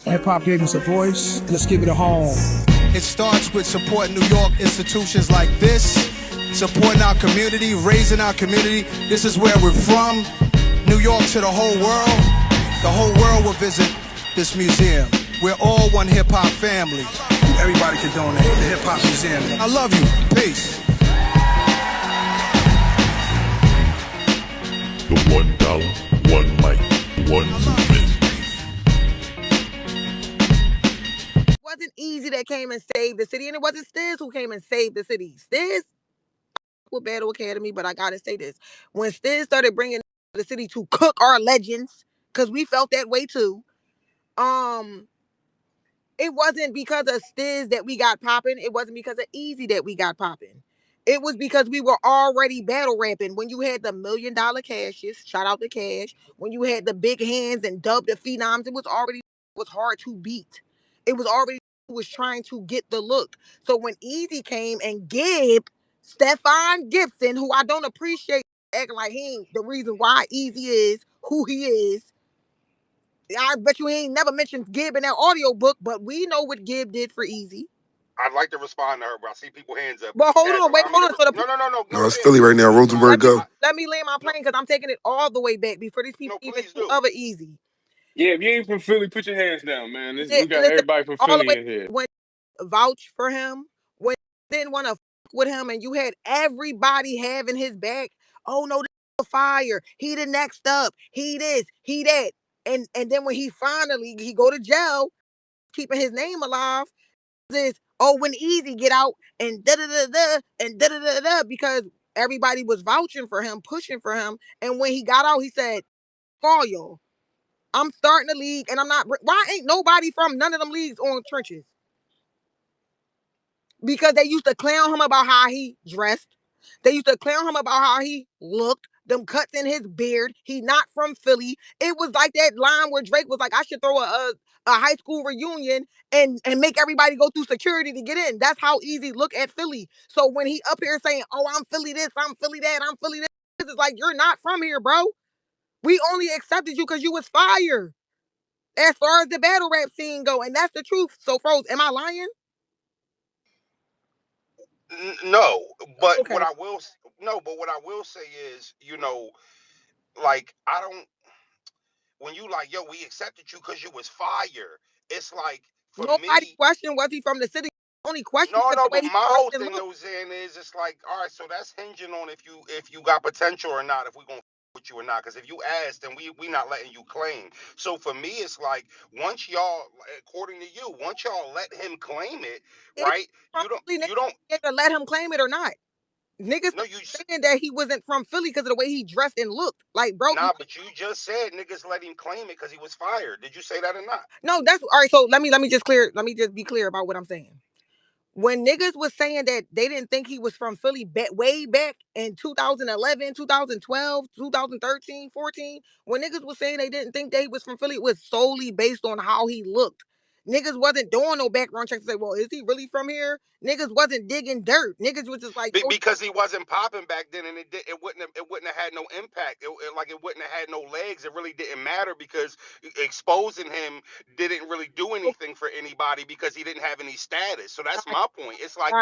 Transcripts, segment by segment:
Hip hop gave us a voice. Let's give it a home. It starts with supporting New York institutions like this, supporting our community, raising our community. This is where we're from. New York to the whole world. The whole world will visit this museum. We're all one hip hop family. Everybody can donate. The Hip Hop Museum. I love you. Peace. The $1, one mic, one movement. It wasn't Easy that came and saved the city, and it wasn't Stiz who came and saved the city. Stiz with Battle Academy, but I gotta say this: when Stiz started bringing the city to cook our legends, because we felt that way too. It wasn't because of Stiz that we got popping. It wasn't because of Easy that we got popping. It was because we were already battle rapping. When you had the $1 million cashes, shout out to Cash. When you had the big hands and dubbed the phenoms, it was hard to beat. It was already was trying to get the look. So when Easy came and Stefan Gibson, who I don't appreciate acting like he ain't the reason why Easy is who he is. I bet you he ain't never mentioned Gibb in that audio book, but we know what Gibb did for Easy. I'd like to respond to her, but I see people hands up. But hold on. So no. It's Philly right now. Rosenberg, go. Let me land my plane because I'm taking it all the way back before these people even do other Easy. Yeah, if you ain't from Philly, put your hands down, man. We got everybody from Philly in here. When vouch for him, when didn't want to with him, and you had everybody having his back. Oh no, this fire. He the next up. He this. He that. And then when he go to jail, keeping his name alive. Is when Easy get out and da da da da and da da da da because everybody was vouching for him, pushing for him, and when he got out, he said, "Call y'all. I'm starting the league, and I'm not. Why ain't nobody from none of them leagues on Trenches? Because they used to clown him about how he dressed. They used to clown him about how he looked. Them cuts in his beard. He not from Philly. It was like that line where Drake was like, I should throw a high school reunion and make everybody go through security to get in. That's how Easy look at Philly. So when he up here saying, oh, I'm Philly this, I'm Philly that, I'm Philly this, it's like, you're not from here, bro. We only accepted you because you was fire. As far as the battle rap scene go, and that's the truth. So, Froze, am I lying? No, but okay. what I will say is, like I don't. When you like, yo, we accepted you because you was fire. It's like for Nobody me. questioned was he from the city. Only question. No, but my whole thing though, Zan, is it's like, all right, so that's hinging on if you got potential or not, if we gonna with you or not. Because if you ask, then we not letting you claim. So for me, it's like once y'all, according to you, once y'all let him claim it, right? You don't let him claim it or not. Niggas saying that he wasn't from Philly because of the way he dressed and looked. Like, bro. Nah, but you just said niggas let him claim it because he was fired. Did you say that or not? No, that's all right. So let me just be clear about what I'm saying. When niggas was saying that they didn't think he was from Philly way back in 2011, 2012, 2013, 14, when niggas was saying they didn't think that he was from Philly, it was solely based on how he looked. Niggas wasn't doing no background checks to say, well, is he really from here? Niggas wasn't digging dirt. Niggas was just like, because he wasn't popping back then, and it wouldn't have had no impact. It wouldn't have had no legs. It really didn't matter because exposing him didn't really do anything for anybody because he didn't have any status. So that's my point. It's like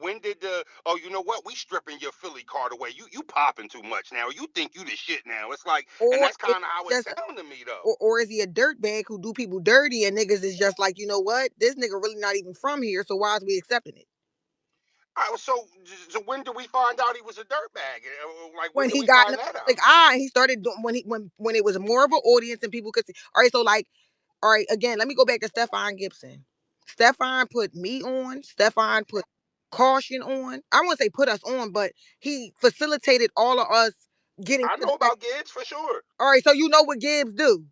when did you know what, we stripping your Philly card away. You popping too much now. You think you the shit now. It's like, and that's kind of how it sounded to me though. Or is he a dirtbag who do people dirty and niggas is just like, you know what, this nigga really not even from here, so why is we accepting it? So when did we find out he was a dirtbag? Like when he got he started doing when it was more of an audience and people could see. All right, so like, all right, again, let me go back to Stefan Gibson. Stefan put me on. Stefan put Caution on. I won't say put us on, but he facilitated all of us getting. I know about Gibbs for sure. All right, so you know what Gibbs do.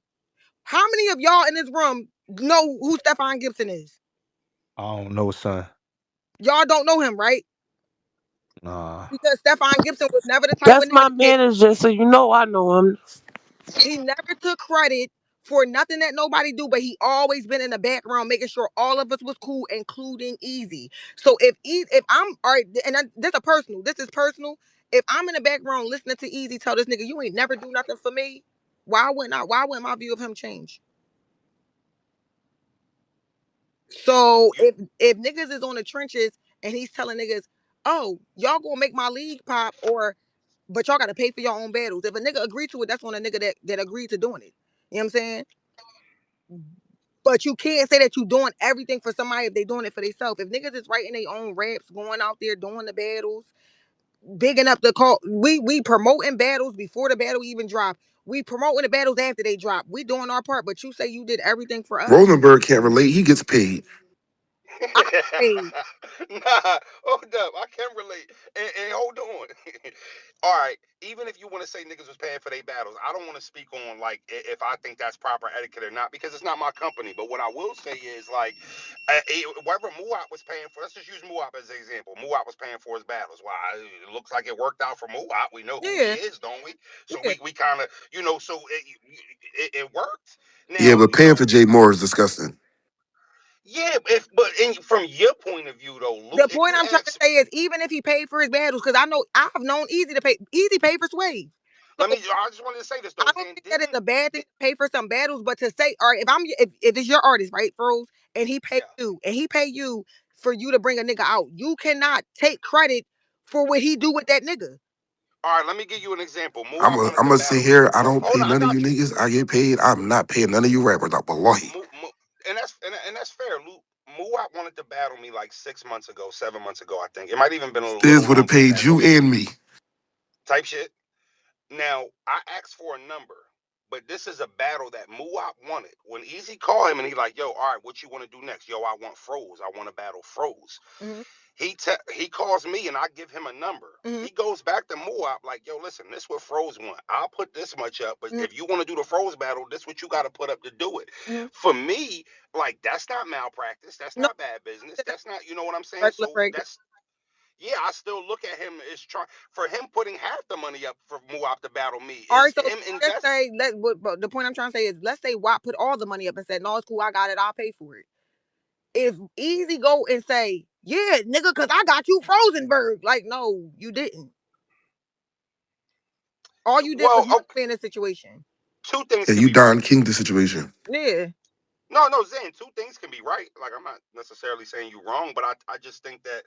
How many of y'all in this room know who Stefan Gibson is? I don't know, son. Y'all don't know him, right? Nah. Because Stefan Gibson was never the type That's my manager, so you know I know him. He never took credit for nothing that nobody do, but he always been in the background making sure all of us was cool, including Easy. So if I'm all right, and this is personal. If I'm in the background listening to Easy tell this nigga, you ain't never do nothing for me, Why wouldn't my view of him change? So You if niggas is on the trenches and he's telling niggas, oh, y'all gonna make my league pop, or but y'all gotta pay for your own battles. If a nigga agreed to it, that's on a nigga that agreed to doing it. You know what I'm saying? But you can't say that you doing everything for somebody if they doing it for themselves. If niggas is writing their own raps, going out there doing the battles, bigging up the call, we promoting battles before the battle even drop. We promoting the battles after they drop. We doing our part, but you say you did everything for us. Rosenberg can't relate. He gets paid. I paid. nah, hold up. I can relate. And hold on. All right. Even if you want to say niggas was paying for their battles, I don't want to speak on like if I think that's proper etiquette or not because it's not my company. But what I will say is like, whatever Muap was paying for, let's just use Muap as an example. Muap was paying for his battles. Well, it looks like it worked out for Muap. We know who he Yeah, is, don't we? So yeah. we kind of, so it worked. Yeah, Now, but paying for Jay Moore is disgusting. yeah, from your point of view though, Luke, The if point you I'm trying to ask, say is even if he paid for his battles, because I know I've known Easy to pay. Easy paid for Sway. So I just wanted to say this though, I don't Zan think that it's didn't. a bad thing to pay for some battles, but to say, all right, if it's your artist, right, Froze, and Yeah. he pay you for you to bring a nigga out, you cannot take credit for what he do with that nigga. All right, let me give you an example. I'm Muwap a, wanted I'm to gonna sit battle. here. I don't Hold pay on, I none of you got you. niggas. I get paid. I'm not paying none of you rappers. Wallahi. And that's fair, Luke. Muwap wanted to battle me like 6 months ago, 7 months ago, I think. It might even been a little Stiz would have longer than paid that you though. and me. Type shit. Now I asked for a number, but this is a battle that Muwap wanted. When Easy called him and he like, yo, all right, what you want to do next? Yo, I want Froze. I want to battle Froze. Mm-hmm, He calls me and I give him a number. mm-hmm, He goes back to Moab like, yo, listen, this what Froze want. I'll put this much up, but mm-hmm, if you want to do the Froze battle, this what you got to put up to do it. mm-hmm. For me, like that's not malpractice. That's No, not bad business. That's not, you know what I'm saying? regular So break. that's yeah, I still look at him as trying for him putting half the money up for Moab to battle me All right, is so him let's invest. say but the point I'm trying to say is let's say WAP put all the money up and said, no, it's cool, I got it, I'll pay for it. If Easy go and say, yeah, nigga, cause I got you Rosenberg, like, no, you didn't. All you did Well, was in this situation. two things Yeah, can you be right. Don King the situation. Yeah. No, Zan, two things can be right. Like I'm not necessarily saying you wrong, but I just think that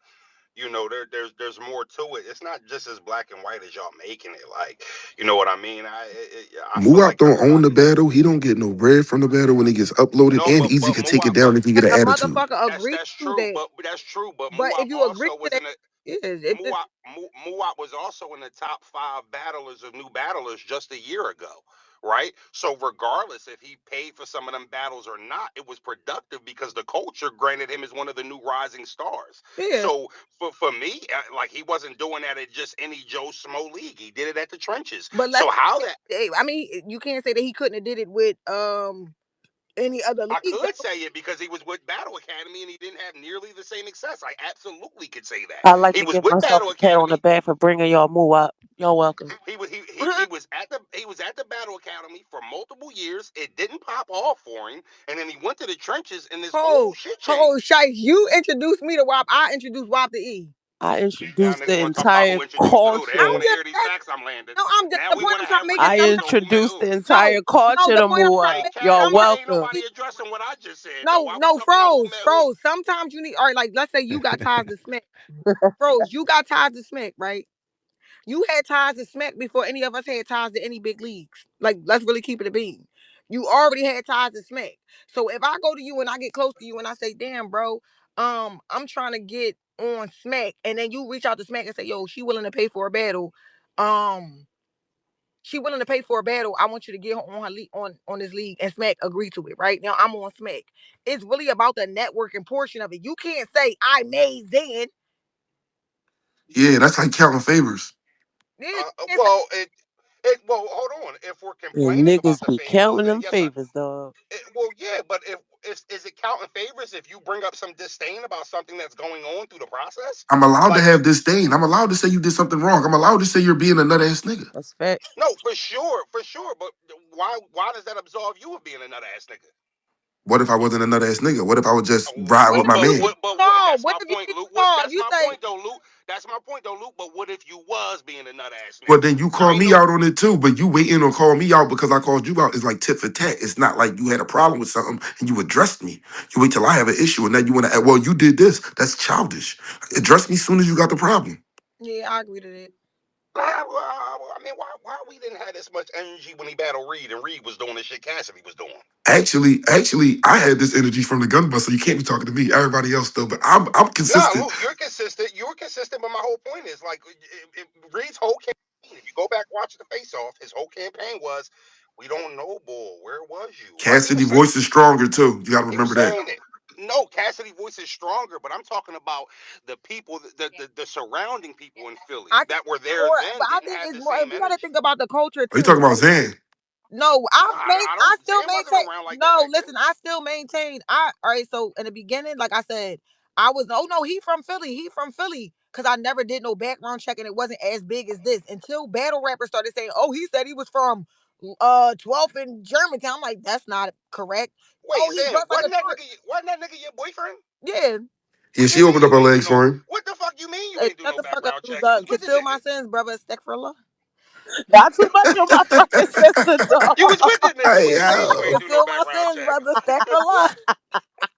there's more to it. It's not just as black and white as y'all making it. Like, you know what I mean? I feel Muap like don't own the everybody. battle. He don't get no bread from the battle when it gets uploaded, No, and but Easy but could take it Muap, down if he get As an a attitude. motherfucker that's agree that's to true. that. But that's true. But But Muap if you agree also to was that, in the is if this Muap was also in the top 5 battlers of new battlers just a year ago, right? So regardless if he paid for some of them battles or not, it was productive because the culture granted him as one of the new rising stars. yeah. So for me, like he wasn't doing that at just any Joe Smo league. He did it at the trenches. But let's So how that I mean, you can't say that he couldn't have did it with any other I league could though. say it because he was with Battle Academy and he didn't have nearly the same success. I absolutely could say that. I like He to was give with myself Battle a pat on the Academy. back for bringing y'all move up. You're welcome. He was at the Battle Academy for multiple years. It didn't pop off for him, and then he went to the trenches, and this whole shit changed. Shice, you introduced me to WAP. I introduced WAP to E. I Now introduced niggas the want to talk about entire who introduced to who. They don't I'm want culture. to just hear these saying, facts I'm landing. no, I'm just Now the we point want I'm to trying to have make is I breakdowns on who met introduced who. the no, entire culture the to point I'm move trying to up. make You're Ain't welcome. nobody addressing what I just said though. no, Why we no, talking about who met who? Froze. Sometimes you need, all right, like let's say you got ties to Smack. Froze, you got ties to Smack, right? You had ties to Smack before any of us had ties to any big leagues. Like, let's really keep it a bean. You already had ties to Smack. So if I go to you and I get close to you and I say, damn, bro, I'm trying to get on Smack, and then you reach out to Smack and say, yo, she willing to pay for a battle. Um, she willing to pay for a battle. I want you to get her on her league on this league, and Smack agree to it. Right now, I'm on Smack. It's really about the networking portion of it. You can't say I made Zen. Yeah, that's like counting favors. Yeah, you can't say, Well, well, hold on. If we're And complaining about niggas the be favors, counting then them yes, favors, dog. well, yeah. But if is it counting favors if you bring up some disdain about something that's going on through the process? I'm allowed to Like, have disdain. I'm allowed to say you did something wrong. I'm allowed to say you're being a nut ass nigga. That's facts. no, for sure. But why does that absolve you of being a nut ass nigga? What if I wasn't a nut ass nigga? What if I would just ride What with if my you man? didn't But what? no? That's What my if you point, didn't Luke. What? no? If That's you my say point, though, Luke. That's my point, though, Luke. But what if you was being a nut ass Well, nigga? then you There call ain't me no. out on it too, but you waiting on call me out because I called you out is like tit for tat. It's not like you had a problem with something and you addressed me. You wait till I have an issue and then you want to add, well, you did this. That's childish. Address me as soon as you got the problem. yeah, I agree to that. I mean, why we didn't have this much energy when he battled Reed and Reed was doing the shit Cassidy was doing? Actually, I had this energy from the gun bus, so you can't be talking to me. Everybody else though, but I'm Nah, consistent. Luke, you're consistent. You're consistent, but my whole point is like Reed's whole campaign. If you go back watch the face off, his whole campaign was, "We don't know, bull. Where was you?" Like Cassidy voice is stronger too. You got to he was remember that. saying it. No, Cassidy voice is stronger, but I'm talking about the people, the surrounding people in Philly I think that were there more, but then I didn't think have it's the more. same We got to energy. think about the culture Are you too, talking about right? Zan? No, No, I I don't. still Zan wasn't maintain. around like that No, back then. listen, I still maintain. I all right. So in the beginning, like I said, I was oh no, he from Philly. He from Philly. Cause I never did no background check and it wasn't as big as this until battle rappers started saying, "Oh, he said he was from 12th in Germantown." I'm like, that's not correct. Wait, Oh, he Zan, dressed like a tourist. wasn't that nigga your boyfriend? Yeah, Yeah, What she you mean opened up you her ain't do legs no? for him. What the fuck you mean you hey, ain't do shut no the fuck up, background dude. checks? You was with the Conceal my nigga. sins, brother. Astaghfirullah. Not too much on my fucking sister, dog. You was with the nigga. Hey What you mean you yo, ain't do no Conceal my background sins, check? brother. Astaghfirullah.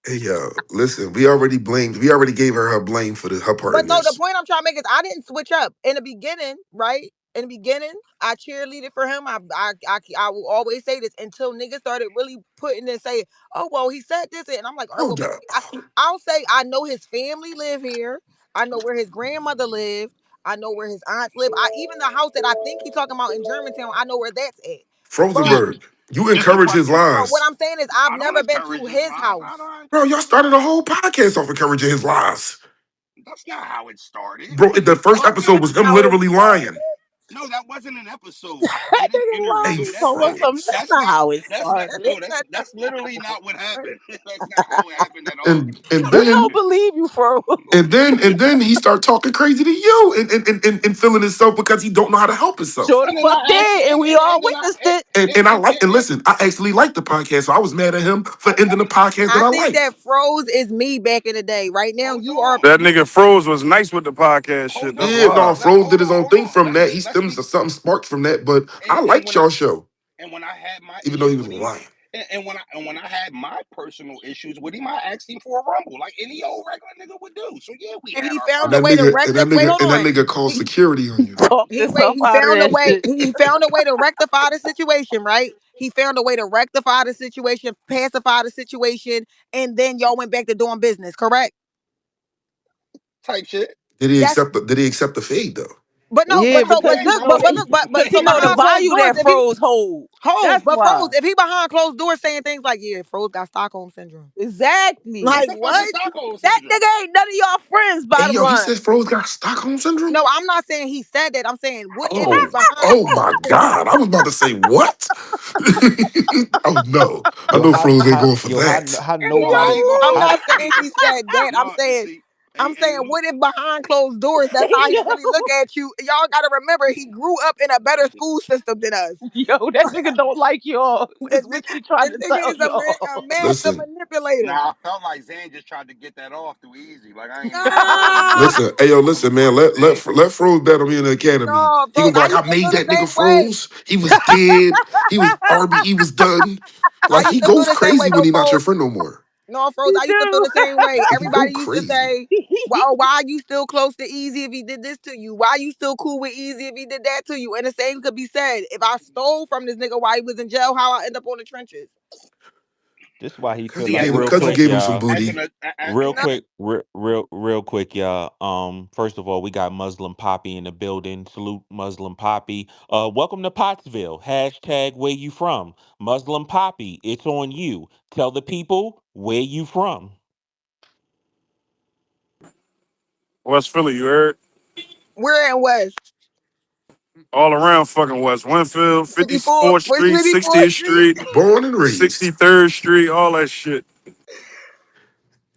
hey yo, listen, we already blamed. We already gave her blame for her part But in no, the this. point I'm trying to make is I didn't switch up in the beginning, right? In the beginning, I cheerleaded for him. I will always say this until niggas started really putting and saying, "Oh well, he said this," and I'm like, "All right, well, Hold baby, up, I'll say I know his family live here. I know where his grandmother lived. I know where his aunts live. I even the house that I think he talking about in Germantown. I know where that's at. But Frozenberg. You Just the encourage his question. no, what lies, I'm saying is I've I don't never been encourage to his his lies. house. bro. Y'all started a whole podcast off encouraging his lies, That's not how it started. bro. What The the first fuck? episode was him How it literally lying. No, that wasn't an episode. I That didn't nigga Hey, intervene. lying so what's some Froze. that's not how it That's not started. no. That's literally not what happened. That's not how it happened at all. And We then don't believe you, for and then he start talking crazy to you and feeling himself because he don't know how to help himself. sure the And then fuck I asked, did, and we all and then I witnessed it. And I like and listen, I actually liked the podcast, so I was mad at him for ending the podcast that I I think liked. that froze is me back in the day. Right now, hold you are on, That nigga Froze was nice with the podcast shit. hold That's on. Yeah, Let's no, why. Froze did hold his on, own hold thing on. from that. He Let's stems be something sparked from that, but I and liked when I y'all show, and when I had my even though he issue was with him, lying. and when I had my personal issues with him, I asked him for a rumble like any old regular nigga would do. So yeah, we and had he our found And a that way to nigga and that rectify. Wait, nigga hold and that on. nigga called He security on you. Talk he yourself wait. He out of found a that way. shit. He found a way to rectify the situation. Right. He found a way to rectify the situation, pacify the situation, and then y'all went back to doing business. Correct. type shit. That's Did he accept the fade though? but no. Yeah, But so because but Okay, he look. know But that look. But because he so know the behind closed value doors, that if he Froze hold. hold, That's but why. froze. If he behind closed doors saying things like, "Yeah, froze got Stockholm syndrome." Exactly. what Like the fuck is what? Stockholm That syndrome? nigga ain't none of y'all friends, Hey bottom yo, he said line. Froze got Stockholm syndrome? No, I'm not saying he said that. I'm saying what if he Oh, behind oh closed my doors? God. I was about to say what? Oh no. I Yo, know Froze ain't going for that. how No, I ain't nobody, gonna I'm hold how, not you. saying he said that. I'm No, saying see, I'm saying, Luke. what if behind closed doors, that's how he really look at you? Y'all got to remember, he grew up in a better school system than us. Yo, that nigga don't like y'all. The Is what nigga, he trying the to nigga tell is y'all. a master Listen, manipulator. Now I felt like Zan just tried to get that off too easy. Like I ain't even gonna hold you. Nah, listen, hey yo, I'm listen, man. supporting Zan. Let Froze battle me in the academy. no, He bro, gonna be I like, I used to made feel the that nigga same way. Froze. He was dead. He was RB. He was done. I Like he used to feel goes the same way, crazy when though, he not your folks. friend no more. No, Froze, He I used to feel do. the same way. He go Everybody used to crazy. say, well, why are you still close to Easy if he did this to you? Why are you still cool with Easy if he did that to you? And the same could be said. If I stole from this nigga while he was in jail, how I end up on the trenches? this is why he Cause feel you See, like, as gave an him, real cause you quick, adult, gave him some y'all. as booty. an Real No, quick, real quick, y'all. First of all, we got Muslim Poppy in the building. Salute Muslim Poppy. Welcome to Pottsville. Hashtag where you from. Muslim Poppy, it's on you. Tell the people where you from. West Philly, you heard? we're in West. All around fucking West Winfield, 54, 54th where's Street, 54th 60th Street? Street, Born and raised. 63rd Street, all that shit.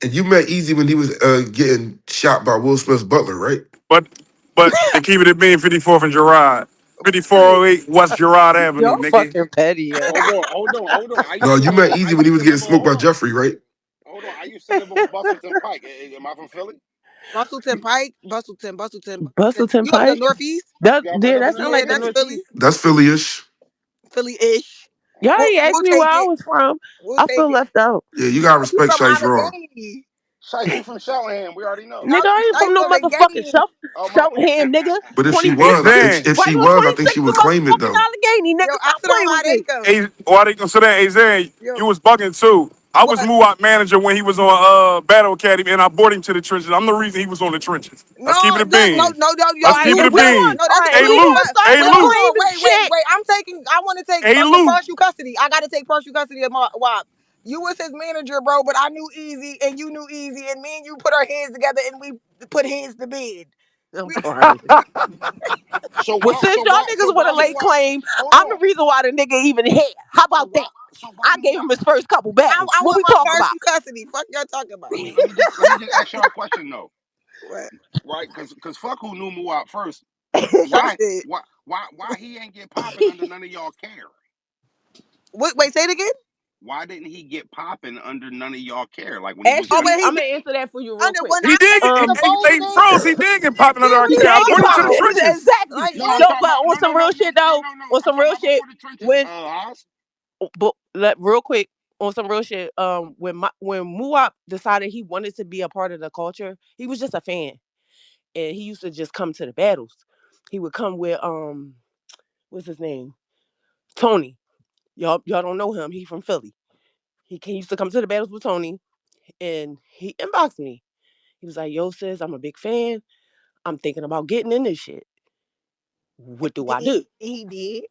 And you met Easy when he was getting shot by Will Smith's butler, right? But to keep it at being 54th and Gerard. 5408 West Girard Avenue, You're nigga. fucking petty, yo. hold on. No, you meant Easy when he was getting smoked by Jeffrey, right? Hold on. I used to live on Bustleton Pike. Am I from Philly? Bustleton Pike, Bustleton. Bustleton You up the Pike? Northeast? Y'all Yeah, right up in that the sound Yeah, like the that's Northeast? Philly. Northeast. That's Philly-ish. Philly-ish. Y'all We'll, ain't asked we'll me where take I it. was from. We'll I take feel it. left out. Yeah, you gotta You respect from Shice Raw. Allegheny. Shice, he from Cheltenham. We already know. Nigga, I ain't from Shice no motherfucking Allegheny. Oh my. Cheltenham, nigga. But if she 25th Hey, was, Street, Zan. if right she on was, I think she 26th would of claim it motherfucking though. Allegheny, Yo, nigga. I Stop sit on playing with how they me. come. Hey, why they consider that? Hey, Zan, Yo, you was bugging too. I was what? Muwap manager when he was on Battle Academy, and I brought him to the trenches. I'm the reason he was on the trenches. Let's keep it No, a no, no, bean. no, no, All yo, Let's right, keep it well, a you. we bean. going, No, all that's right, Hey, we crazy. Luke. going to But start Hey, with wait, hold Luke. on, claiming wait. shit. I'm taking. I want to take Hey, Luke. partial custody. I got to take partial custody of my WAP. You was his manager, bro, but I knew Easy and you knew Easy, and me and you put our hands together and we put hands to bed. I'm We crying. So Well, why? since So y'all why? So niggas want why to lay Muwap? claim, Hold I'm the on. reason why the nigga even here. How So about why? that? So why I gave Muwap? him his first couple battles. I What want we my talking about? partial custody. Fuck y'all talking about. Let me just ask y'all a question though, What? right? Because fuck who knew Muwap first. Shut Why? shit. Why he ain't get popping under none of y'all care? Wait, say it again. Why didn't he get popping under none of y'all care? Like when he was Oh, Actually, under. but he I'm did gonna answer that for you real under quick. when He I did came get, to the hey, folding. Froze, he did get popping under Then our what He are you care. I did get brought talking him to the popping. about? trenches. Exactly. Like No, I'm what? No, talking but about on some real shit though, on I'm some talking real about shit, before the trenches. when Haas. but real quick on some real shit, when Muap decided he wanted to be a part of the culture, he was just a fan, and he used to just come to the battles. He would come with what's his name, Tony. Y'all don't know him. He from Philly. He used to come to the battles with Tony, and he inboxed me. He was like, "Yo, sis, I'm a big fan. I'm thinking about getting in this shit. What do I do?" He did.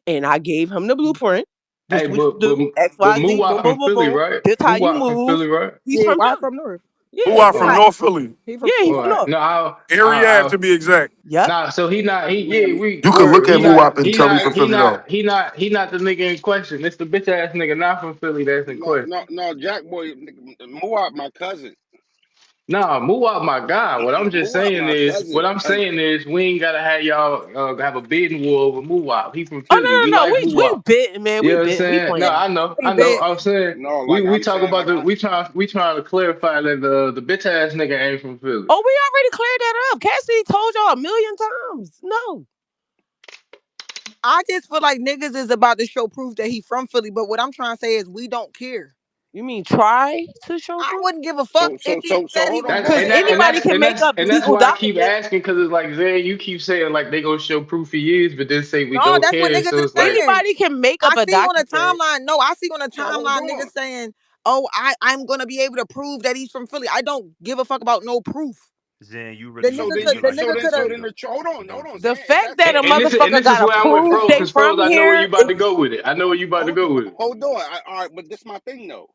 And I gave him the blueprint. This Hey, what you do. X, but Y, Z. Boom, Muwap boom, from boom, Philly, boom. right? This how you Muwap from move. Philly, right? He's Yeah, from why Philly. from North? Yeah, Muwap this from how. Oh, North Philly. He from Yeah, he all from Philly. right. North. No, Area Ave to be exact. Yep. nah. So he not. Yeah, You could look at Muwap and tell me from Philly though. he not the nigga in question. It's the bitch ass nigga not from Philly that's in No, question. no, no, Jack boy, Muwap, my cousin. Nah, Muwap my guy. Muwap, my What cousin. I'm saying is, we ain't gotta have y'all have a bidding war over Muwap. He from Philly. Oh We no, no, no. like We Muwap. bitten, man. You We know what I'm bitten. We saying? No, playing. We I know. bet. I'm saying No, like we I'm talk saying, about like the I. we trying to clarify that the bitch ass nigga ain't from Philly. Oh, we already cleared that up. Cassidy told y'all a million times. No. I just feel like niggas is about to show proof that he from Philly, but what I'm trying to say is we don't care. You mean try to show I proof? wouldn't give a fuck So, if so, he so, so, said he hold on, was That Because hold and on, that and hold anybody that's on. can and make that's up and that's legal why I keep documents. asking, because it's like, Zay, you keep saying like they gonna show proof he is, but then say we No, don't that's what care. niggas So is it's like, saying. Anybody can make up I a see on the document. timeline. No, I see on the So hold timeline on. niggas saying, "Oh, I'm gonna be able to prove that he's from Philly." I don't give a fuck about no proof. Zen, you The really So don't nigga then think could. you you, The like so nigga then, could so have. Philly then though. You hold on, know. The Zan. If fact that's the that a case, and motherfucker this is got to where I went, prove Fro, they because Froze, from I know where you here about is to go with it. I know where you about to go with it. hold on. All right, but this my thing though.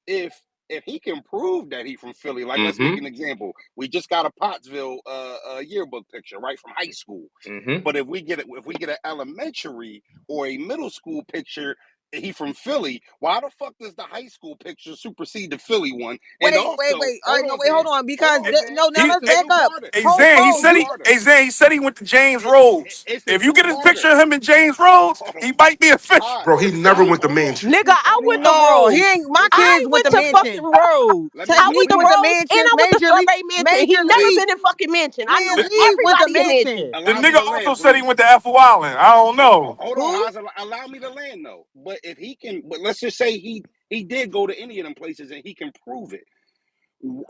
if if he can prove that he from Philly, like let's make Mm-hmm. an example. We just got a Pottsville yearbook picture, right, from high school. Mm-hmm. But if we get an elementary or a middle school picture, he from Philly. Why the fuck does the high school picture supersede the Philly one? And also, Wait. All right, no, wait, hold on. hold Because on, Zan. no, now He, It's let's it's hey, back two up. parter. hey Hold, Zan, It's he two hold. said parter. hey Zan, he said he went to James It, Rhodes. it's a If you two get his picture parter. of him in James Rhodes, Hold on, he might be official. Haas, Bro, he never Haas, went to hold on. mansion. nigga. I Hold went on, to Haas. No, he Rhodes. ain't. My Listen, I kids went went to to mansion. fucking Rhodes. let me I Technique went let to me went to Rhodes and mansion. I went to Major League. Strawberry Mansion. He Major never League. been in fucking mansion. I Me knew and The, Z went to everybody in mansion. mansion. the allow me nigga to also land, said he please. went to Apple Island. I don't know. Hold on, Who? Haas. Allow me to land though. But if he can, but let's just say he did go to any of them places and he can prove it.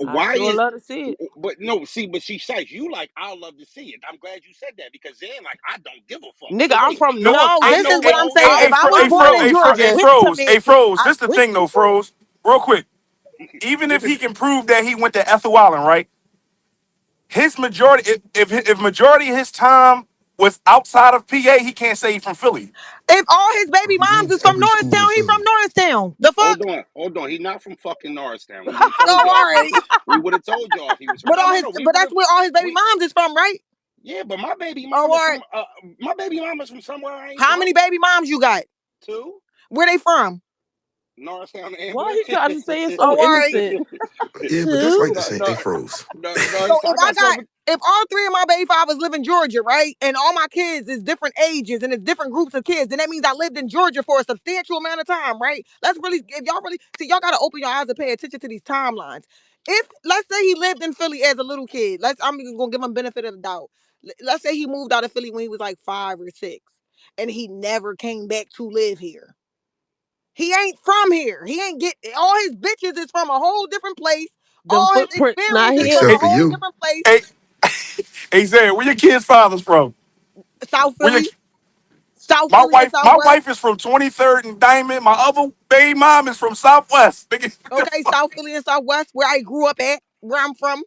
I Why sure is? love to see it. But no, see, but she cites you like I'll love to see it. I'm glad you said that because then like I don't give a fuck. Nigga, So I'm wait, from No, North. No, I hey, this hey, is know. what hey, I'm hey, saying. I hey, If I was I born in know. I Georgia, went to Hey, mansion. Froze, I this the went thing to though, it. Froze. Real quick. Even if he can prove that he went to Ethel Island, right? His majority, if majority of his time was outside of PA, he can't say he's from Philly. if all his Bro, baby he moms named is from every school in Norristown, he from Philly. Norristown. The fuck? hold on. He's not from fucking Norristown. We would have Oh, told all y'all if he right. was. We would have told y'all if he was from. But No, all no, his, no. We but would that's have. where all his baby We moms is from, right? yeah, but my baby Oh, all mama's right. from. My baby mama's from somewhere I ain't How from. many baby moms you got? Too. Where they from? Norristown, Why Ambler. he trying to say it Oh, so all right. innocent? Yeah, but that's Two? like the no, same. no, Hey, froze. no, no. So I if I got got, seven. if all three of my baby fathers live in Georgia, right, and all my kids is different ages and it's different groups of kids, then that means I lived in Georgia for a substantial amount of time, right? Let's really, if y'all really see, y'all gotta open your eyes and pay attention to these timelines. If let's say he lived in Philly as a little kid, I'm gonna give him benefit of the doubt. Let's say he moved out of Philly when he was like 5 or 6, and he never came back to live here. He ain't from here. He ain't get all his bitches is from a whole different place. Them All his footprints not experience is here, from Except a for nigga. whole you. different place. Hey, hey, Zay, where your kids' fathers from? South Where your Philly, South my Philly, and wife, my Southwest. wife is from 23rd and Diamond. My other baby mom is from Southwest. Nigga, what the Okay, fuck? South Philly and Southwest, where I grew up at, where I'm from.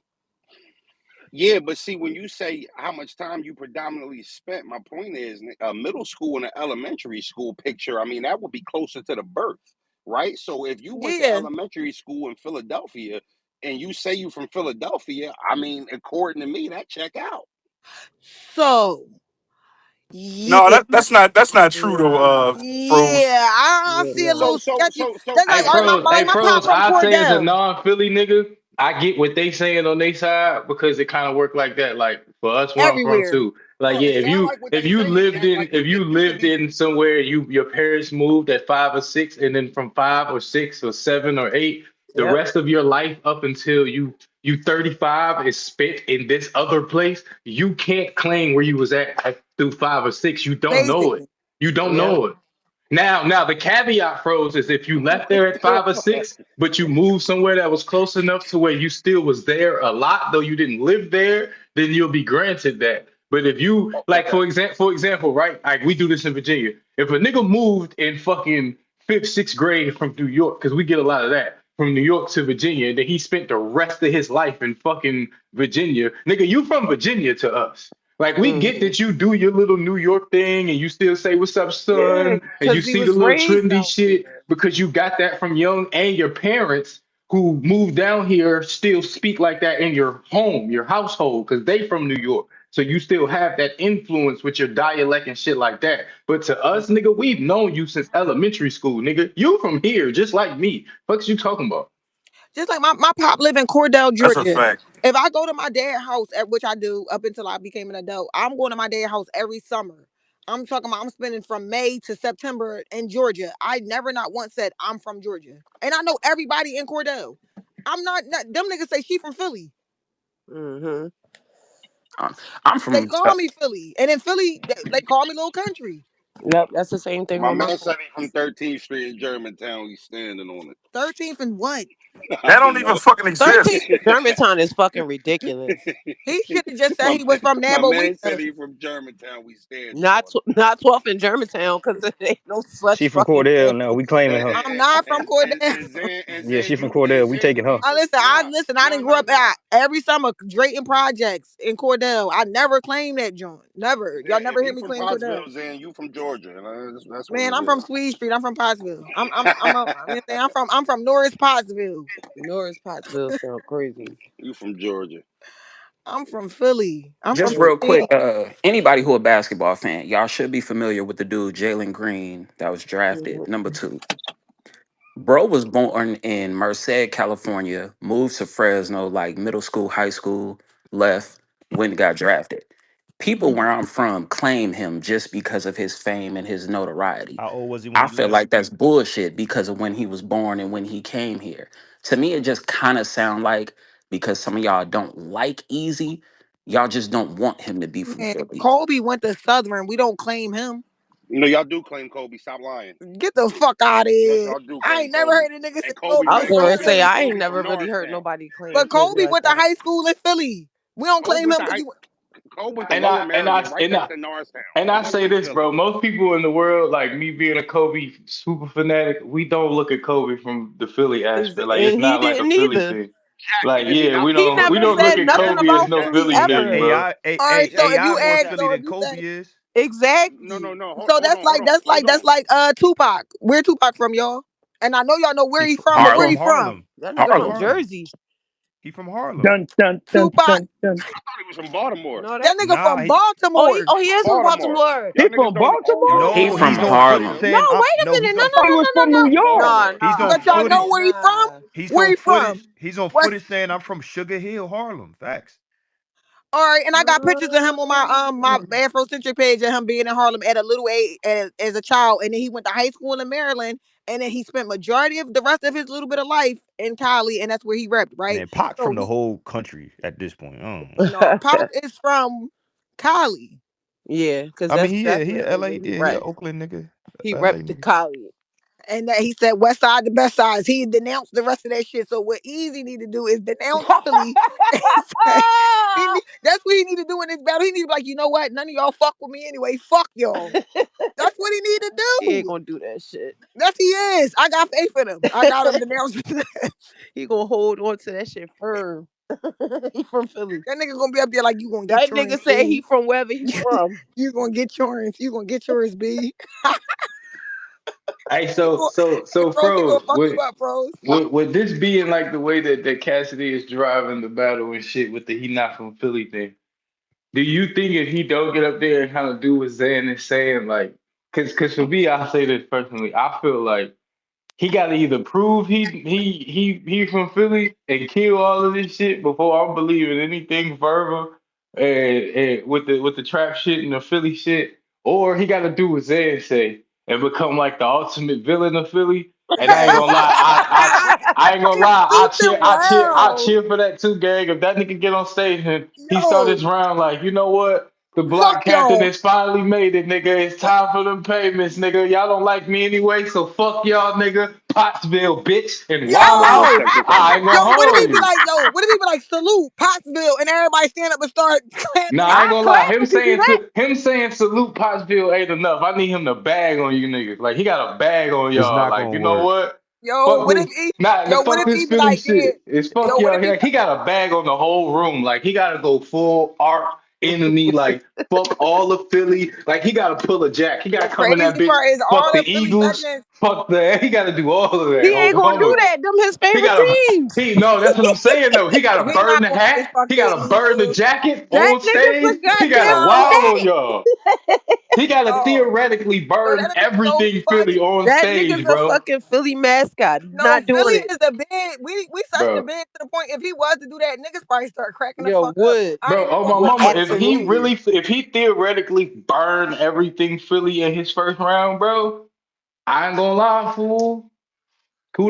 Yeah, but see, when you say how much time you predominantly spent, my point is a middle school and an elementary school picture. I mean, that would be closer to the birth, right? So if you went to Yeah. elementary school in Philadelphia and you say you from Philadelphia, I mean, according to me, that check out. So, No, yeah. that's not true though, Nah, Froze. Yeah, I yeah, see a nah. little sketchy. That's Hey, like, all right, Froze. like Hey, my Froze. pop from I say as a Cordell. non-Philly nigga, I get what they saying on their side because it kind of work like that. Like for us, where I'm from Everywhere. too. Like No, yeah, it sounds like what if they you saying, lived gang. in Like you could be. somewhere your parents moved at 5 or 6, and then from 5 or 6 or 7 or 8, the Yep. rest of your life up until you 35 is spent in this other place. You can't claim where you was at through 5 or 6. You don't know it. Basically. You don't Yep. know it. Now the caveat froze is if you left there at 5 or 6, but you moved somewhere that was close enough to where you still was there a lot, though you didn't live there, then you'll be granted that. But if you like, Okay. for example, right? Like we do this in Virginia. If a nigga moved in fucking fifth, sixth grade from New York, because we get a lot of that from New York to Virginia, and then he spent the rest of his life in fucking Virginia, nigga, you from Virginia to us. Like we get Hmm. that you do your little New York thing and you still say what's up, Yeah, son, and you because we see the was little raised trendy out shit there. because you got that from young, and your parents who moved down here still speak like that in your home, your household, because they from New York. So you still have that influence with your dialect and shit like that. But to us, nigga, we've known you since elementary school, nigga. You from here, just like me. Fuck's you talking about? Just like my pop live in Cordell, That's a Georgia. fact. If I go to my dad's house, which I do up until I became an adult, I'm going to my dad's house every summer. I'm talking about I'm spending from May to September in Georgia. I never not once said I'm from Georgia. And I know everybody in Cordell. I'm not them niggas say she from Philly. Hmm. I'm, I'm They from call me Philly. And in Philly, they call me little country. Yep, that's the same thing My with my man mom. said he from 13th Street in Germantown. He's standing on 13th and what? it. I That don't don't even know. fucking 13th exist. in Germantown is fucking ridiculous. He should have just said my he was from my man said Nabowita. he from Germantown. We standing Not on not 12th in Germantown because there ain't no She such from fucking Cordell thing. now. We claiming it. her. I'm not from Cordell. And Yeah, Zan, she from Cordell. We taking her. I nah, listen. I didn't grow up nah. at every summer Drayton Projects in Cordell. I never claimed that joint. Never. Y'all If never hear he me from claim Cordell. Pottsville, Zan, you from Georgia. That's what Man, it I'm is. from Swede Street. I'm from Pottsville. I'm from Norris Pottsville. Norris Pottsville sound crazy. You from Georgia. I'm from Philly. I'm from just Mm. real Philly. quick. Anybody who a basketball fan, y'all should be familiar with the dude Jalen Green that was drafted Mhm. number 2. Bro was born in Merced, California, moved to Fresno like middle school, high school, left, went and got drafted. People where I'm from claim him just because of his fame and his notoriety. How old was he when I he feel left? like that's bullshit because of when he was born and when he came here. To me, it just kind of sound like because some of y'all don't like Easy, y'all just don't want him to be from Man, Philly. Kobe went to Southern. We don't claim him. No, y'all do claim Kobe. Stop lying. Get the fuck out of Yes, here. y'all do I claim ain't never Kobe. heard a nigga say And Kobe I Kobe was was and gonna from really Kobe say Philly. and I ain't Kobe never from really heard Norristown. nobody claim But Kobe Kobe like went to that. high school in Philly. We don't Kobe claim went him to because high. you. Kobe went to And Lower I and I Merion, right and next I to Norristown. and He I wasn't say from this, Philly. bro. Most people in the world, like me being a Kobe super fanatic, we don't look at Kobe from the Philly aspect. Like it's And he not like a didn't Philly either. thing. Like Is he yeah, not we from He don't Philly? we never don't look said at nothing Kobe as about no Jack, Philly Philly Hey, nigga, ever. bro. All right, so if AI you more ask, Philly so if than you say Kobe is. no, exactly, no. so that's like where Tupac from, y'all? And I know y'all know where he from, He but where Harlem. from he from? Harlem. That He nigga from from Harlem. Harlem. Jersey. He from Harlem. Dun dun dun Tupac, dun dun. I thought he was from Baltimore. No, that that nigga Nah, from he Baltimore. he is from Baltimore. Baltimore. He Y'all niggas from don't. Baltimore? Y'all He niggas No, don't from know he's on about footage Harlem. Baltimore. no, saying I'm wait a no, minute. he's No, on no, I no, was no, from no, New York. no, he's on nah, But y'all know footage. where he from? nah. Where he from? He's on What? footage saying I'm from Sugar Hill, Harlem. Facts. All right, and I got pictures of him on my Afrocentric page of him being in Harlem at a little age as a child, and then he went to high school in Maryland, and then he spent majority of the rest of his little bit of life in Cali, and that's where he repped, right? Man, Pac's So from the he whole country at this point. no Pop is from Cali, Yeah, because I mean, that's he a definitely LA, where he yeah, he a rep. Oakland nigga, He LA repped the nigga. college. and that he said West Side the best sides. He denounced the rest of that shit. So what Easy need to do is denounce Philly and say that's what he need to do in this battle. He need to be like, you know what? None of y'all fuck with me anyway. Fuck y'all. That's what he need to He ain't do. gonna do that shit. Yes, he is. I got faith in him. I got him denounced. That He gonna hold on to that shit firm. He from Philly. nigga gonna be up there like you gonna get That yours, nigga said he B. from wherever he from. You gonna get yours. You gonna get yours, B. Hey, He so gonna, so hey, so Pros, he gonna Froze, fuck you up, Pros. with this being like the way that Cassidy is driving the battle and shit with the he not from Philly thing, do you think if he don't get up there and kind of do what Zan is saying, like, cause for me, I say this personally, I feel like he got to either prove he from Philly and kill all of this shit before I'm believing anything further, and with the trap shit and the Philly shit, or he got to do what Zan say and become like the ultimate villain of Philly. And I ain't gonna lie, I ain't gonna He's lie, teaching I well. cheer for that too, gang. If that nigga get on stage and he start Yo, this round like, you know what? The fuck block captain y'all. has finally made it, nigga. It's time for them payments, nigga. Y'all don't like me anyway, so fuck y'all, nigga. Pottsville, bitch, and Yo, wild Yo, out. check this out I though. ain't yo, gonna what if he hold be you. like, yo, what if he be like, salute Pottsville, and everybody stand up and start Nah, clapping and I ain't I gonna clap lie. Him if he do saying that. to him saying salute Pottsville ain't enough. I need him to bag on you niggas. Like he got a bag on It's y'all. not Like gonna you know work. what? yo, Fuck what if this. he Nah, the yo, what fuck if this he be Philly like, yeah, shit. It's yo, fuck what y'all. if he be Like, he got a bag on the whole room. Like he gotta go full art enemy. Like fuck all of Philly. Like he gotta pull a jack. He the gotta come in that crazy bitch. part is Fuck all the the Philly Eagles. legends, Fuck the. He gotta do all of that. He Oh ain't gonna do mama. that. Them his He favorite gotta. teams. He no. That's what I'm saying though. He gotta we burn not the gonna say hat. fuck He the gotta burn the Eagles. jacket That on nigga's stage. a He gotta goddamn Yo, wild on y'all. fanatic. He gotta yo, theoretically yo, burn that is so everything funny. Philly on That stage, nigga's a bro. fucking Philly mascot. He's No, not Philly doing it. is the big. We such the Bro, big to the point. If he was to do that, niggas probably start cracking the Yo, fuck up. would. I bro, ain't even oh gonna my Would mama, lie. absolutely. if he theoretically burn everything Philly in his first round, bro, I ain't gonna lie, fool.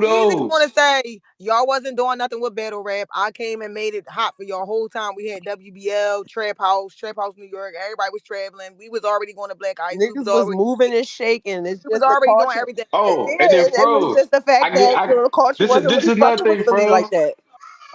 Easy want Kudos. to say y'all wasn't doing nothing with battle rap. I came and made it hot for y'all whole time. We had WBL, Trap House, New York. Everybody was traveling. We was already going to Black Ice. Niggas was moving and shaking. It's We was just the already doing culture. everything. Oh, and then It was froze. just the fact that the culture wasn't This really is another fucking with thing, Philly like froze. that.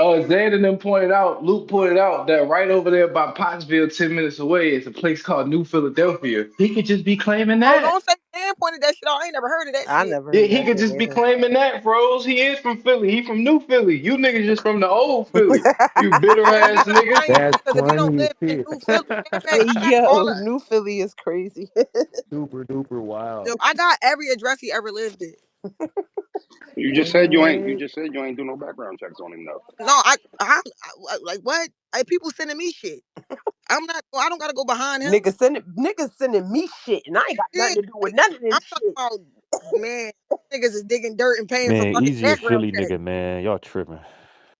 Zayden then pointed out, Luke pointed out that right over there by Pottsville, 10 minutes away, is a place called New Philadelphia. He could just be claiming Oh, that. don't say Dan pointed that shit out. I ain't never heard of that I shit. never Yeah, heard he that could shit just be either. claiming that, froze. He is from Philly. He from New Philly. You niggas just from the old Philly. You bitter That'd be ass kind of niggas. strange That's because if he don't funny as live in shit. New Philly, matter of fact, Hey I got all yo, the. New Philly is crazy. Super duper Yo, wild. I got every address he ever lived in. You What? just said you ain't do no background checks on him though. No, like what? Like people sending me shit. I'm not. I don't gotta go behind him. Niggas sending me shit, and I ain't got Yeah, nothing to do with like none of I'm this talking shit. about, man. Niggas is digging dirt and paying for Man, fucking easy as background Philly checks. nigga, man. Y'all tripping.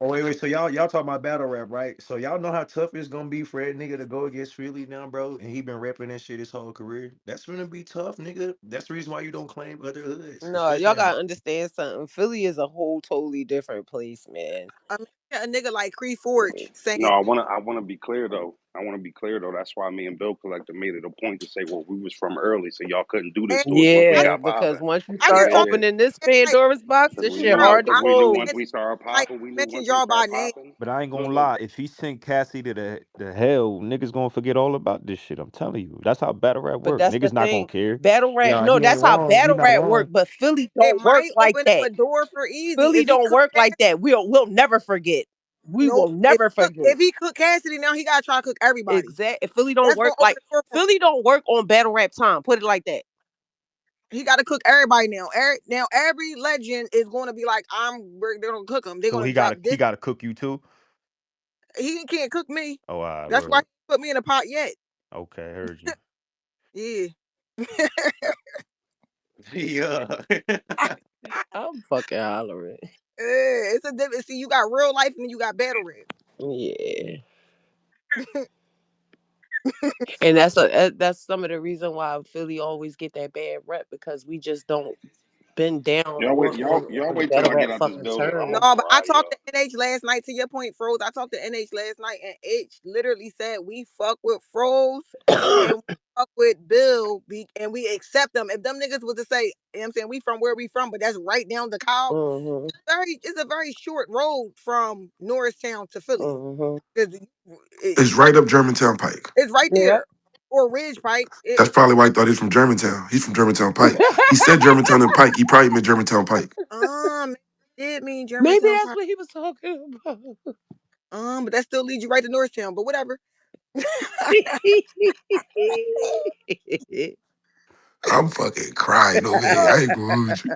Oh wait. So y'all talking about battle rap, right? So y'all know how tough it's gonna be for that nigga to go against Philly now, bro. And he been rapping that shit his whole career. That's gonna be tough, nigga. That's the reason why you don't claim other hoods, No, y'all especially in. gotta understand something. Philly is a whole totally different place, man. I mean, a nigga like Cree Forge No, saying, I wanna be clear though. I wanna be clear though. That's why me and Bill Collector made it a point to say, well, we was from early, so y'all couldn't do this to us once we Yeah, got because popping. once you I You start just told dig? opening this him, like, Pandora's box, Because this we shit knew hard to I close. once we started like popping, we knew mentioned once we y'all by started name. popping. But I ain't Look, gonna look. lie, if he sent Cassie to the hell, niggas gonna forget all about this shit. I'm telling you. That's how battle rap But work. that's the Niggas not gonna thing. care. Battle rap, Yeah, no, he that's ain't how wrong. He battle not rap work. wrong. But Philly It don't work might like open up that. a door for Easy Philly if he don't cook work Cass. like that. We'll never forget. We Nope. will never forget. If he cook Cassidy now, he gotta try to cook everybody. Exactly. Philly don't That's work gonna like open the door for him. Philly don't work on battle rap time. Put it like that. He gotta cook everybody now. Now every legend is gonna be like, they're gonna cook him. They're So gonna he drop gotta he this. gotta cook you too? He can't cook me. Oh, all right, That's why word. he put me in a pot yet. Okay, heard you. Yeah. Yeah. I'm fucking hollering. It's a difference. See, you got real life and then you got battle rap. Yeah. And that's some of the reason why Philly always get that bad rep, because we just don't been down Y'all on the wait till battle I get rap out this fucking building. I'm term. gonna No, but I fry talked y'all. to NH last night. To your point, Froze, I talked to NH last night, and H literally said we fuck with Froze and we fuck with Bill, and we accept them. If them niggas was to say, you know what I'm saying, we from where we from, but that's right down the Cobb. Mm-hmm. It's a very short road from Norristown to Philly. Mm-hmm. Because It's right up Germantown Pike. it's right Yep. there. Or Ridge Pike. That's probably why I thought he's from Germantown. He's from Germantown Pike. He said Germantown and Pike. He probably meant Germantown Pike. It mean Maybe Germantown that's Pike. what he was talking about. But that still leads you right to Norristown, but whatever. I'm fucking crying over here. I ain't gonna hold you.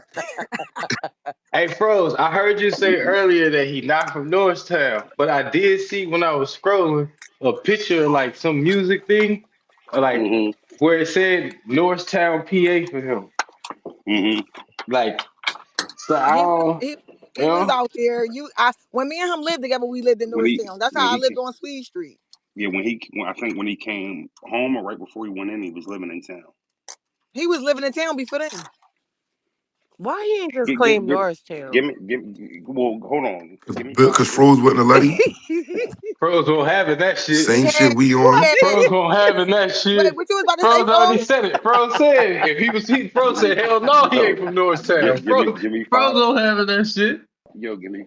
Hey, Froze, I heard you say earlier that he not from Norristown, but I did see when I was scrolling a picture of like some music thing, like Hmm. where it said Norristown, PA for him. Hmm. Like, so I he was don't, he you he was know, out there. When me and him lived together, we lived in When he Norristown. That's when how I he lived ca- on Swede Street. yeah when I think when he came home or right before he went in, he was living in town. He was living in town before then. Why he ain't just Give give claim give, Norristown? give well hold on. Give me Because 5 minutes. Froze wouldn't have let him. Froze won't having that shit. Same shit we He on. had Froze won't having that wait, shit. what you was about to say, Froze already Froze? said it. Froze said if he was he, Froze Give me said hell no, he yo ain't from Norristown. give me Froze 5. don't having that shit. Yo, give me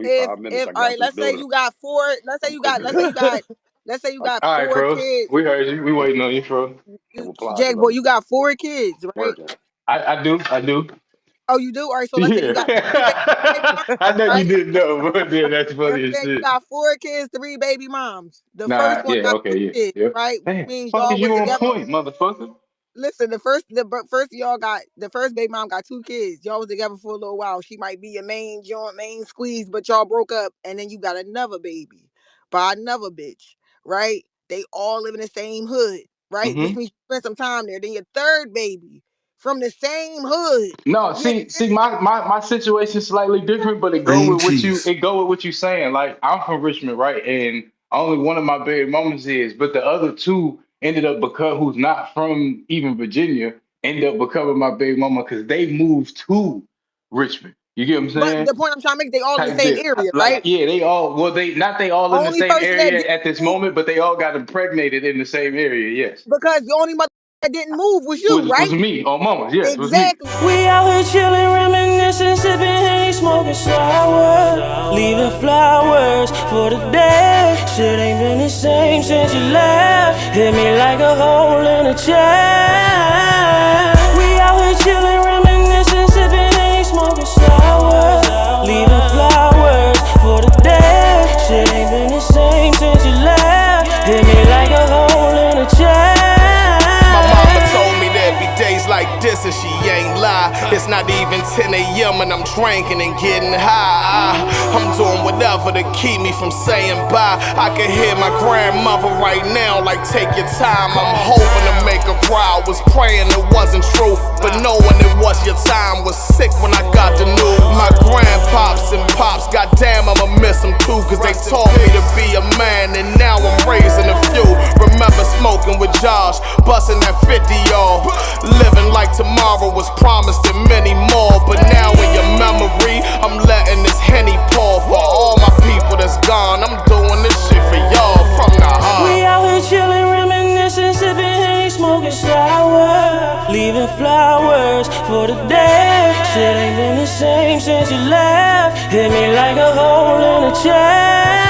If 5 minutes. if I all get out right, this let's say building. you got four. I'm cooking it. Let's say you I'm got All right, four Froze. kids. We heard you. We waiting on you, Froze. I'm You, apply Jack because boy, I'm you got four kids, right? working. I do. Oh, you do. All right, so let's say you Yeah. got three baby moms, I know you right? didn't know, but yeah, that's You know funny what I'm as saying? You shit. got four kids, three baby moms. The Nah, first one yeah, got okay, two yeah, kids, yeah. right? Which Damn, means fuck y'all is was you on together. point, motherfucker? Listen, first of y'all got the first baby mom got two kids. Y'all was together for a little while. She might be your main joint, main squeeze, but y'all broke up, and then you got another baby by another bitch, right? They all live in the same hood, right? Which Mm-hmm. means you spend some time there. Then your third baby from the same hood. No, You see, my situation slightly different, but Cream cheese. it go with what you saying. Like I'm from Richmond, right? And only one of my baby mamas is, but the other two ended up become who's not from even Virginia, ended up becoming my baby mama because they moved to Richmond. You get what I'm but saying? the point I'm trying to make, they all in the Type same deal. area, Like, right? yeah, they all well, they all in the Only same person that area didn't at this move moment, but they all got impregnated in the same area. Yes, because the only mother that didn't move was you, was right? me on mamas. Yes, was me. Exactly. We out here chillin', reminiscing, sippin' Henny, smoking sour, leaving flowers for the day. Shit ain't been the same since you left. Hit me like a hole in a chest. We out here chillin', reminiscing, sippin' Henny, smoking sour, leaving flowers for the day. Shit ain't been the same since you left. Hit me like a hole in a My mama chest. told me there'd be days like this and she ain't lie. It's not even 10 a.m. and I'm drinking and getting high. I'm doing whatever to keep me from saying bye. I can hear my grandmother right now, like take your time. I'm hoping to make her cry. I was praying it wasn't true, but knowing it was your time was sick when I got the news. My grandpops and pops, goddamn, I'ma miss them too, cause they taught me to be a man, and now I'm raising a few. Remember smoking with Josh, busting that 50 off, living like tomorrow was promised and many more. But now in your memory, I'm letting this Henny pour for all my people that's gone. I'm doing this shit for y'all from the We heart. out here chillin', reminiscing, sippin' Henny, smoking sour, leaving flowers for the day. Shit ain't been the same since you left. Hit me like a hole in a chest.